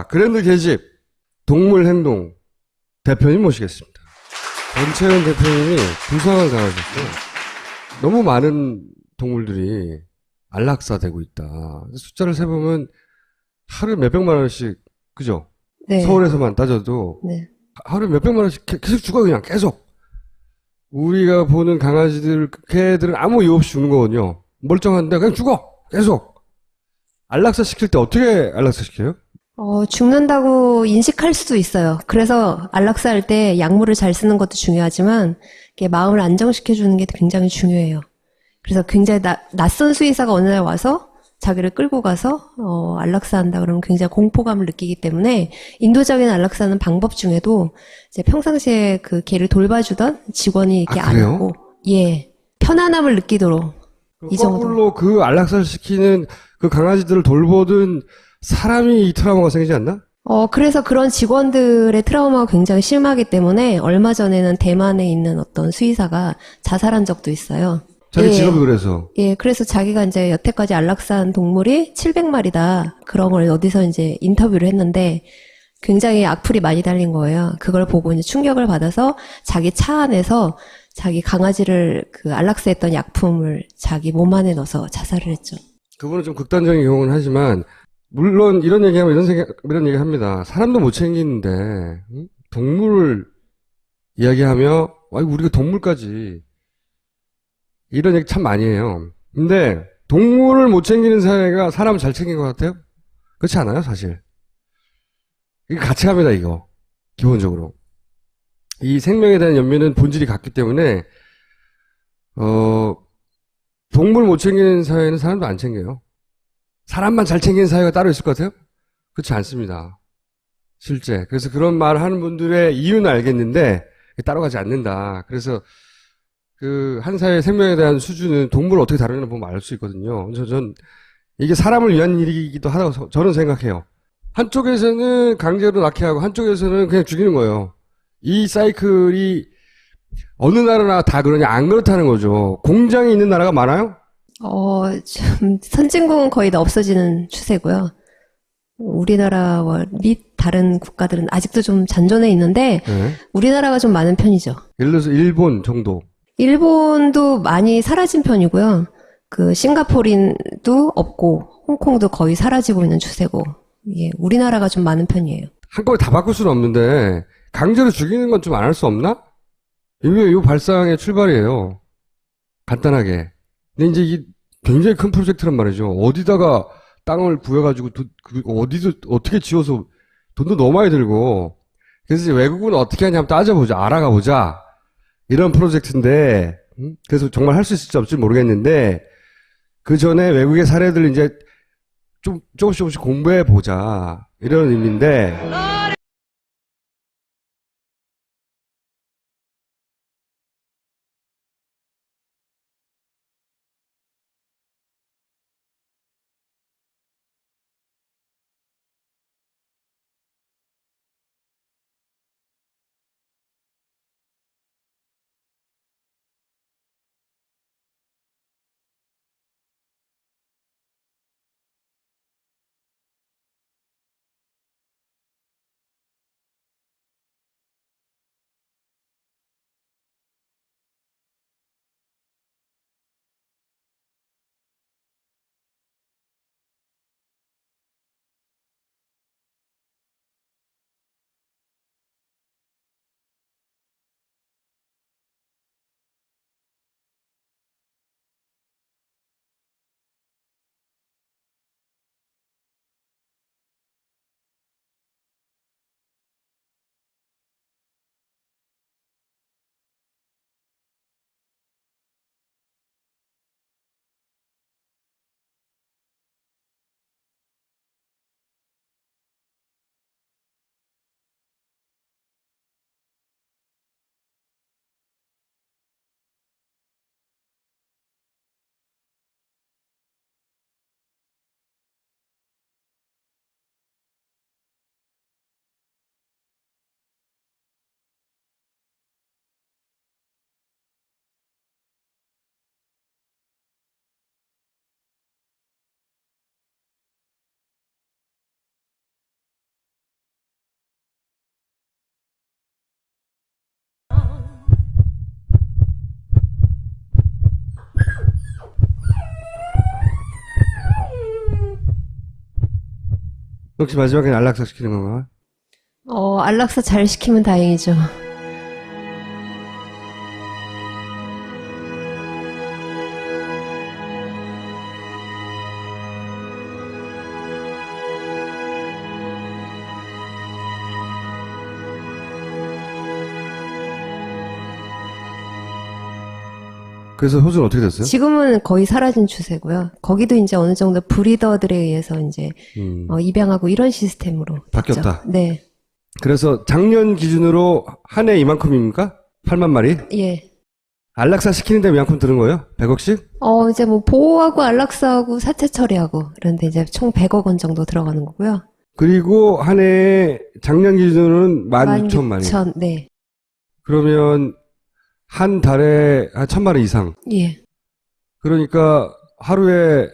그랜드 계집 동물행동 대표님 모시겠습니다. 권채은 대표님이 불쌍한 강아지였어요. 너무 많은 동물들이 안락사되고 있다. 숫자를 세보면 하루에 몇백만 원씩, 그죠? 네. 서울에서만 따져도 네. 하루에 몇백만 원씩 계속 죽어, 그냥 계속. 우리가 보는 강아지들, 개들은 아무 이유 없이 죽는 거거든요. 멀쩡한데 그냥 죽어, 계속. 안락사 시킬 때 어떻게 안락사 시켜요? 죽는다고 인식할 수도 있어요. 그래서 안락사할 때 약물을 잘 쓰는 것도 중요하지만 이게 마음을 안정시켜주는 게 굉장히 중요해요. 그래서 굉장히 낯선 수의사가 어느 날 와서 자기를 끌고 가서 안락사한다 그러면 굉장히 공포감을 느끼기 때문에 인도적인 안락사는 방법 중에도 이제 평상시에 그 개를 돌봐주던 직원이 이렇게 그래요? 안고 편안함을 느끼도록 이 정도. 거꾸로 그 안락사를 시키는 그 강아지들을 돌보던 사람이 이 트라우마가 생기지 않나? 그래서 그런 직원들의 트라우마가 굉장히 심하기 때문에 얼마 전에는 대만에 있는 어떤 수의사가 자살한 적도 있어요. 자기 예. 직업이 그래서. 예, 그래서 자기가 이제 여태까지 안락사한 동물이 700마리다. 그런 걸 어디서 이제 인터뷰를 했는데 굉장히 악플이 많이 달린 거예요. 그걸 보고 이제 충격을 받아서 자기 차 안에서 자기 강아지를 그 안락사했던 약품을 자기 몸 안에 넣어서 자살을 했죠. 그분은 좀 극단적인 경우는 하지만, 물론 이런 얘기하면 이런 얘기 합니다. 사람도 못 챙기는데, 응? 동물을 이야기하며, 아이고, 우리가 동물까지. 이런 얘기 참 많이 해요. 근데, 동물을 못 챙기는 사회가 사람을 잘 챙긴 것 같아요? 그렇지 않아요, 사실. 이게 같이 갑니다, 이거. 기본적으로. 이 생명에 대한 연민은 본질이 같기 때문에, 동물 못 챙기는 사회는 사람도 안 챙겨요. 사람만 잘 챙기는 사회가 따로 있을 것 같아요? 그렇지 않습니다. 실제. 그래서 그런 말을 하는 분들의 이유는 알겠는데, 따라가지 않는다. 그래서, 한 사회의 생명에 대한 수준은 동물을 어떻게 다루느냐 보면 알 수 있거든요. 그래서 이게 사람을 위한 일이기도 하다고 저는 생각해요. 한쪽에서는 강제로 낳게 하고, 한쪽에서는 그냥 죽이는 거예요. 이 사이클이 어느 나라나 다 그러냐? 안 그렇다는 거죠. 공장이 있는 나라가 많아요? 좀 선진국은 거의 다 없어지는 추세고요. 우리나라와 및 다른 국가들은 아직도 좀 잔존해 있는데 네. 우리나라가 좀 많은 편이죠. 예를 들어서 일본 정도. 일본도 많이 사라진 편이고요. 그 싱가포르도 없고 홍콩도 거의 사라지고 있는 추세고 예, 우리나라가 좀 많은 편이에요. 한꺼번에 다 바꿀 수는 없는데 강제로 죽이는 건 좀 안 할 수 없나? 이게 이 발상의 출발이에요. 간단하게. 근데 이제 이게 굉장히 큰 프로젝트란 말이죠. 어디다가 땅을 구해가지고 어디서 어떻게 지어서 돈도 너무 많이 들고 그래서 이제 외국은 어떻게 하냐 한번 따져보자. 알아가 보자. 이런 프로젝트인데 그래서 정말 할 수 있을지 없을지 모르겠는데 그 전에 외국의 사례들 이제 좀 조금씩 공부해 보자. 이런 의미인데 혹시 마지막에 안락사 시키는 건가요? 안락사 잘 시키면 다행이죠. 그래서 호주는 어떻게 됐어요? 지금은 거의 사라진 추세고요. 거기도 이제 어느 정도 브리더들에 의해서 이제 입양하고 이런 시스템으로 바뀌었다. 됐죠. 네. 그래서 작년 기준으로 한 해 이만큼입니까? 8만 마리? 예. 안락사 시키는데 이만큼 드는 거예요? 100억씩? 이제 뭐 보호하고 안락사하고 사체 처리하고 그런데 이제 총 100억 원 정도 들어가는 거고요. 그리고 한 해에 작년 기준으로는 16,000마리. 16,000, 네. 그러면 한 달에 한 1,000마리 이상. 예. 그러니까 하루에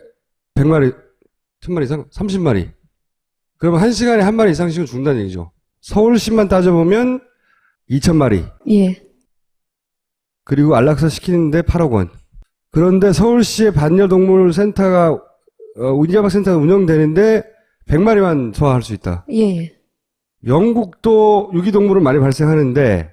100마리, 1,000마리 이상? 30마리. 그러면 한 시간에 한 마리 이상씩은 죽는다는 얘기죠. 서울시만 따져보면 2,000마리. 예. 그리고 안락사 시키는데 8억 원. 그런데 서울시의 반려동물 센터가, 운이자박 센터가 운영되는데 100마리만 소화할 수 있다. 예. 영국도 유기동물은 많이 발생하는데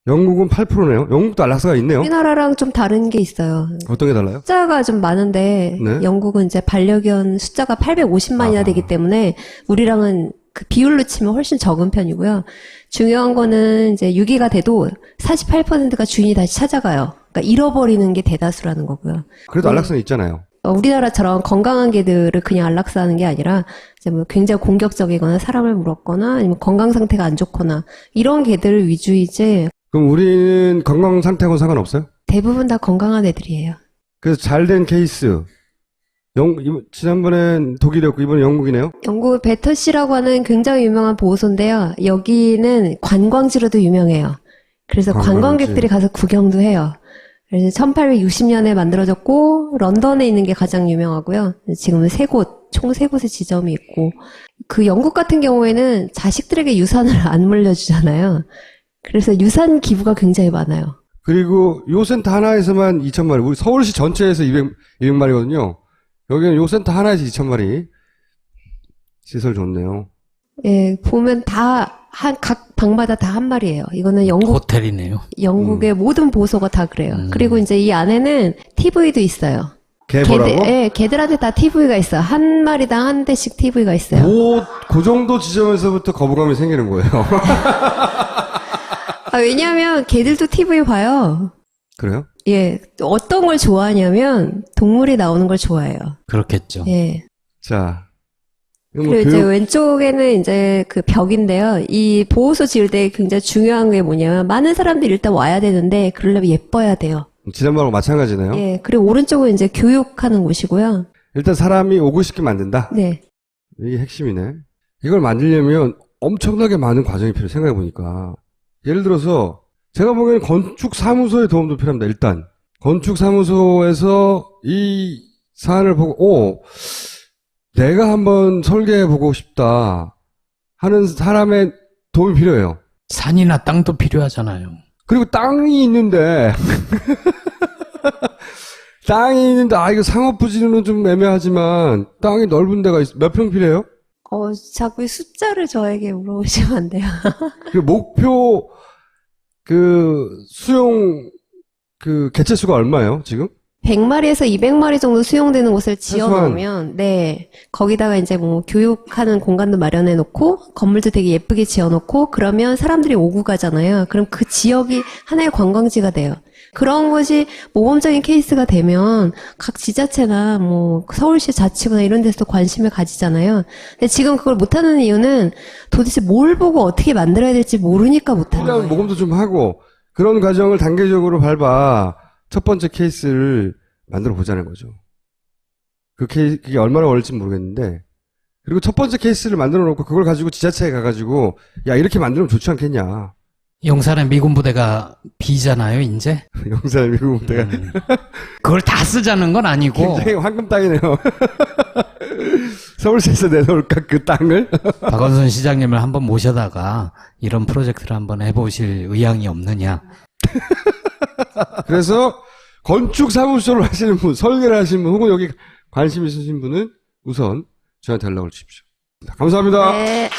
영국은 8%네요. 영국도 안락사가 있네요. 우리나라랑 좀 다른 게 있어요. 어떤 게 달라요? 숫자가 좀 많은데 네. 영국은 이제 반려견 숫자가 850만이나 되기 때문에 우리랑은 그 비율로 치면 훨씬 적은 편이고요. 중요한 거는 이제 유기가 돼도 48%가 주인이 다시 찾아가요. 그러니까 잃어버리는 게 대다수라는 거고요. 그래도 안락사는 있잖아요. 우리나라처럼 건강한 개들을 그냥 안락사하는 게 아니라 이제 뭐 굉장히 공격적이거나 사람을 물었거나 아니면 건강 상태가 안 좋거나 이런 개들 위주이지 그럼 우리는 건강 상태하고는 상관없어요? 대부분 다 건강한 애들이에요. 그래서 잘된 케이스. 지난번엔 독일이었고 이번엔 영국이네요. 영국 베터시라고 하는 굉장히 유명한 보호소인데요. 여기는 관광지로도 유명해요. 그래서 관광지. 관광객들이 가서 구경도 해요. 그래서 1860년에 만들어졌고 런던에 있는 게 가장 유명하고요. 지금은 총 3곳의 지점이 있고 그 영국 같은 경우에는 자식들에게 유산을 안 물려주잖아요. 그래서 유산 기부가 굉장히 많아요. 그리고 요 센터 하나에서만 2,000마리. 우리 서울시 전체에서 200마리거든요. 여기는 요 센터 하나에서 2,000마리. 시설 좋네요. 예, 보면 각 방마다 다 한 마리예요. 이거는 호텔이네요. 영국의 모든 보호소가 다 그래요. 그리고 이제 이 안에는 TV도 있어요. 개 보라고? 예, 개들한테 다 TV가 있어요. 한 마리당 한 대씩 TV가 있어요. 그 정도 지점에서부터 거부감이 생기는 거예요. 왜냐하면 개들도 TV 봐요. 그래요? 예, 어떤 걸 좋아하냐면 동물이 나오는 걸 좋아해요. 그렇겠죠. 예. 자. 그리고 이제 왼쪽에는 이제 그 벽인데요. 이 보호소 지을 때 굉장히 중요한 게 뭐냐면 많은 사람들이 일단 와야 되는데 그러려면 예뻐야 돼요. 지난번하고 마찬가지네요. 예. 그리고 오른쪽은 이제 교육하는 곳이고요. 일단 사람이 오고 싶게 만든다. 네. 이게 핵심이네. 이걸 만들려면 엄청나게 많은 과정이 필요해. 생각해보니까. 예를 들어서 제가 보기에는 건축사무소의 도움도 필요합니다. 일단 건축사무소에서 이 사안을 보고 내가 한번 설계해보고 싶다 하는 사람의 도움이 필요해요. 산이나 땅도 필요하잖아요. 그리고 땅이 있는데 이거 상업부지는 좀 애매하지만 땅이 넓은 데가 몇 평 필요해요? 자꾸 숫자를 저에게 물어보시면 안 돼요. 그 목표 수용 개체수가 얼마예요, 지금? 100마리에서 200마리 정도 수용되는 곳을 지어놓으면, 네. 거기다가 이제 뭐 교육하는 공간도 마련해놓고, 건물도 되게 예쁘게 지어놓고, 그러면 사람들이 오고 가잖아요. 그럼 그 지역이 하나의 관광지가 돼요. 그런 것이 모범적인 케이스가 되면 각 지자체나 뭐 서울시 자치구나 이런 데서도 관심을 가지잖아요. 근데 지금 그걸 못하는 이유는 도대체 뭘 보고 어떻게 만들어야 될지 모르니까 못하는 거예요. 모금도 좀 하고 그런 과정을 단계적으로 밟아 첫 번째 케이스를 만들어 보자는 거죠. 그게 얼마나 걸릴지 모르겠는데 그리고 첫 번째 케이스를 만들어 놓고 그걸 가지고 지자체에 가가지고 야 이렇게 만들면 좋지 않겠냐. 용산의 미군 부대가 비잖아요, 이제. 용산의 미군 부대가 그걸 다 쓰자는 건 아니고. 굉장히 황금 땅이네요. 서울시에서 내놓을까 그 땅을? 박원순 시장님을 한번 모셔다가 이런 프로젝트를 한번 해보실 의향이 없느냐. 그래서 건축사무소를 하시는 분, 설계를 하시는 분, 혹은 여기 관심 있으신 분은 우선 저한테 연락을 주십시오. 하겠습니다. 감사합니다. 네.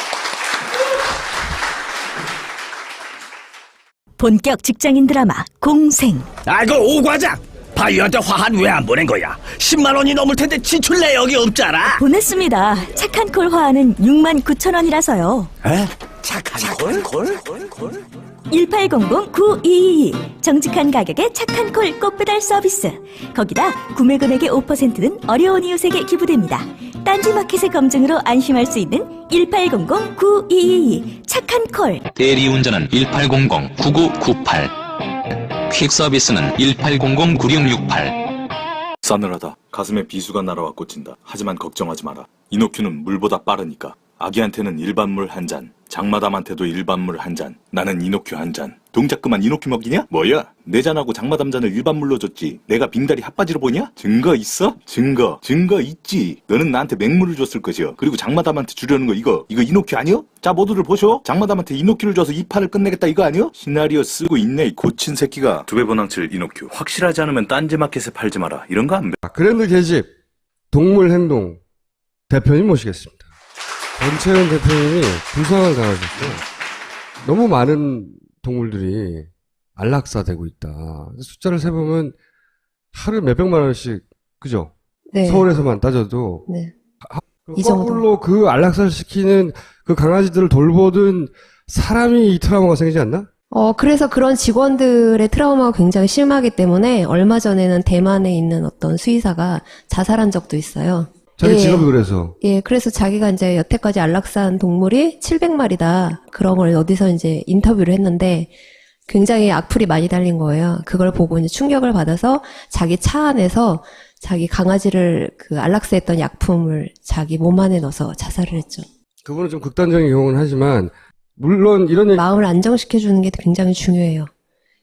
본격 직장인 드라마 공생. 아이고 오과장, 바이오한테 화한 왜 안 보낸 거야? 10만 원이 넘을 텐데 지출 내역이 없잖아. 보냈습니다. 착한 콜 화하는 69,000원이라서요. 에? 착한 콜? 1800-9222 정직한 가격에 착한 콜 꽃배달 서비스. 거기다 구매 금액의 5%는 어려운 이웃에게 기부됩니다. 딴지마켓의 검증으로 안심할 수 있는 1800-9222 착한 콜. 대리운전은 1800-9998 퀵서비스는 1800-9668 싸늘하다. 가슴에 비수가 날아와 꽂힌다. 하지만 걱정하지 마라. 이노큐는 물보다 빠르니까. 아기한테는 일반 물 한 잔, 장마담한테도 일반 물 한 잔. 나는 이노큐 한 잔. 동작 그만 이노큐 먹이냐? 뭐야? 내 잔하고 장마담 잔을 일반 물로 줬지. 내가 빙다리 핫바지로 보냐? 증거 있어? 증거 있지. 너는 나한테 맹물을 줬을 것이여. 그리고 장마담한테 주려는 거 이거 이노큐 아니여? 자, 모두들 보쇼. 장마담한테 이노큐를 줘서 이 판을 끝내겠다 이거 아니여? 시나리오 쓰고 있네 이 고친 새끼가. 2배 번항칠 이노큐. 확실하지 않으면 딴지마켓에 팔지 마라. 이런 거 안 그랜드 계집 동물행동 대표님 모시겠습니다. 권채은 대표님이 불쌍한 강아지였어요. 너무 많은 동물들이 안락사되고 있다. 숫자를 세보면 하루에 몇백만 원씩, 그죠? 네. 서울에서만 따져도. 네. 이 정도. 거꾸로 그 안락사를 시키는 그 강아지들을 돌보던 사람이 이 트라우마가 생기지 않나? 그래서 그런 직원들의 트라우마가 굉장히 심하기 때문에 얼마 전에는 대만에 있는 어떤 수의사가 자살한 적도 있어요. 자기 예. 직업이 그래서. 예, 그래서 자기가 이제 여태까지 안락사한 동물이 700마리다. 그런 걸 어디서 이제 인터뷰를 했는데 굉장히 악플이 많이 달린 거예요. 그걸 보고 이제 충격을 받아서 자기 차 안에서 자기 강아지를 그 안락사했던 약품을 자기 몸 안에 넣어서 자살을 했죠. 그분은 좀 극단적인 경우는 하지만, 물론 이런 얘기, 마음을 안정시켜주는 게 굉장히 중요해요.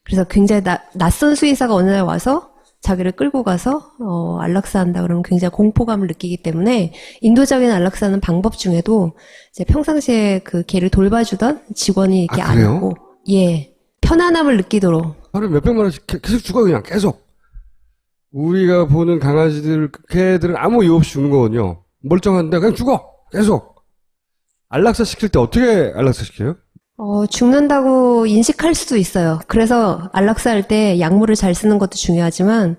그래서 굉장히 낯선 수의사가 어느 날 와서 자기를 끌고 가서 안락사 한다 그러면 굉장히 공포감을 느끼기 때문에 인도적인 안락사는 방법 중에도 이제 평상시에 그 개를 돌봐주던 직원이 이렇게 아, 그래요? 안고 예 편안함을 느끼도록. 하루에 몇백만 원씩 계속 죽어, 그냥 계속. 우리가 보는 강아지들, 개들은 아무 이유 없이 죽는 거거든요. 멀쩡한데 그냥 죽어! 계속! 안락사 시킬 때 어떻게 안락사 시켜요? 죽는다고 인식할 수도 있어요. 그래서 안락사 할 때 약물을 잘 쓰는 것도 중요하지만